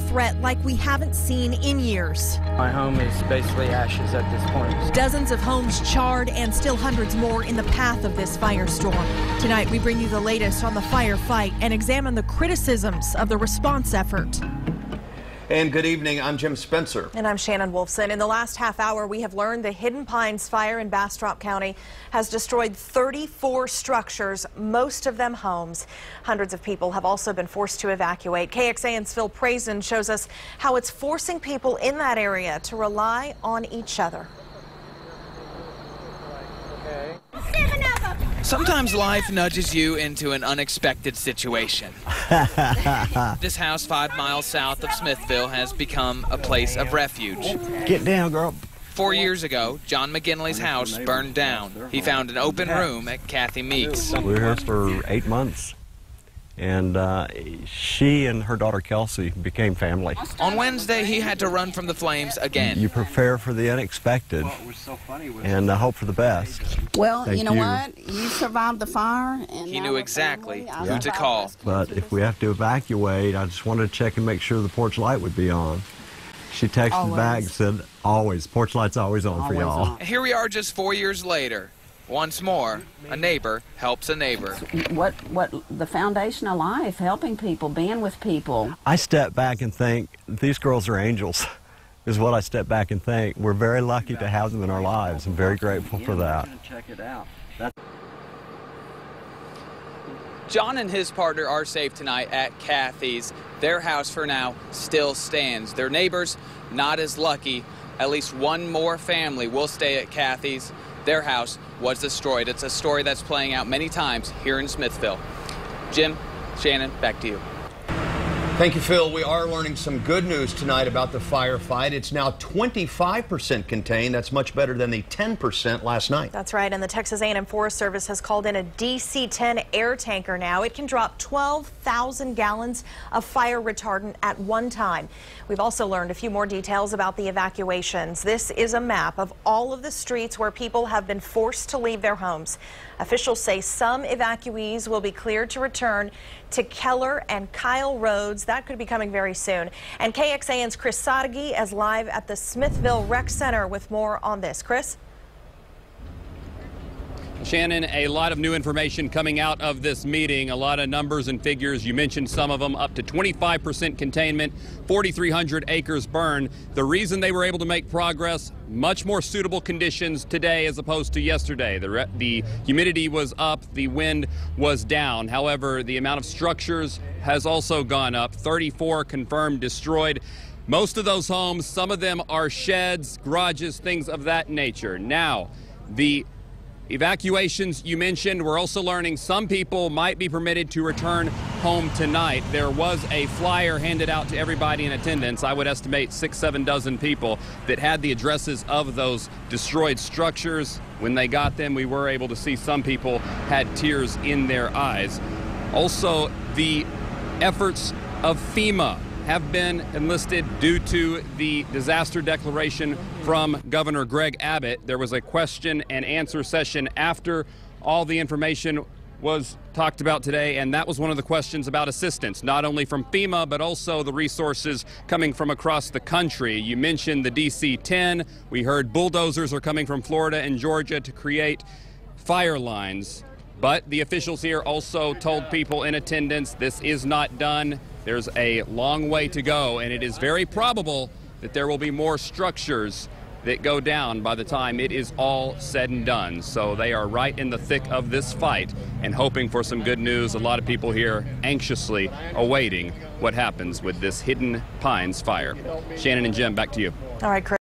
threat like we haven't seen in years. My home is basically ashes at this point. Dozens of homes charred and still hundreds more in the path of this firestorm. Tonight, we bring you the latest on the firefight and examine the criticisms of the response effort. And good evening, I'm Jim Spencer. And I'm Shannon Wolfson. In the last half hour, we have learned the Hidden Pines fire in Bastrop County has destroyed 34 structures, most of them homes. Hundreds of people have also been forced to evacuate. KXAN's Phil Prazen shows us how it's forcing people in that area to rely on each other. Sometimes life nudges you into an unexpected situation. This house 5 miles south of Smithville has become a place of refuge. Get down, girl. 4 years ago, John McGinley's house burned down. He found an open room at Kathy Meeks. We were here for 8 months, and she and her daughter Kelsey became family. On Wednesday, he had to run from the flames again. You prepare for the unexpected and hope for the best. Well, you know what? You survived the fire. And he knew exactly who to call. But if we have to evacuate, I just wanted to check and make sure the porch light would be on. She texted back and said, always, porch light's always on for y'all. Here we are just 4 years later. Once more, a neighbor helps a neighbor. What the foundation of life, helping people, being with people. I step back and think, these girls are angels, is what I step back and think. We're very lucky to have them in our lives and very grateful for that. John and his partner are safe tonight at Kathy's. Their house for now still stands. Their neighbors not as lucky. At least one more family will stay at Kathy's. Their house was destroyed. It's a story that's playing out many times here in Smithville. Jim, Shannon, back to you. Thank you, Phil. We are learning some good news tonight about the firefight. It's now 25% contained. That's much better than the 10% last night. That's right, and the Texas A&M Forest Service has called in a DC-10 air tanker now. It can drop 12,000 gallons of fire retardant at one time. We've also learned a few more details about the evacuations. This is a map of all of the streets where people have been forced to leave their homes. Officials say some evacuees will be cleared to return to Keller and Kyle roads. That could be coming very soon. And KXAN's Chris Sadeghi is live at the Smithville Rec Center with more on this. Chris? Shannon, a lot of new information coming out of this meeting, a lot of numbers and figures. You mentioned some of them, up to 25% containment, 4,300 acres burned. The reason they were able to make progress, much more suitable conditions today as opposed to yesterday. The humidity was up, the wind was down. However, the amount of structures has also gone up, 34 confirmed destroyed. Most of those homes, some of them are sheds, garages, things of that nature. Now, the evacuations you mentioned, we're also learning some people might be permitted to return home tonight. There was a flyer handed out to everybody in attendance. I would estimate 6-7 dozen people that had the addresses of those destroyed structures. When they got them, we were able to see some people had tears in their eyes. Also, the efforts of FEMA have been enlisted due to the disaster declaration from Governor Greg Abbott. There was a question and answer session after all the information was talked about today, and that was one of the questions about assistance, not only from FEMA, but also the resources coming from across the country. You mentioned the DC-10. We heard bulldozers are coming from Florida and Georgia to create fire lines. But the officials here also told people in attendance this is not done. There's a long way to go, and it is very probable that there will be more structures that go down by the time it is all said and done. So they are right in the thick of this fight and hoping for some good news. A lot of people here anxiously awaiting what happens with this Hidden Pines fire. Shannon and Jim, back to you. All right, Chris.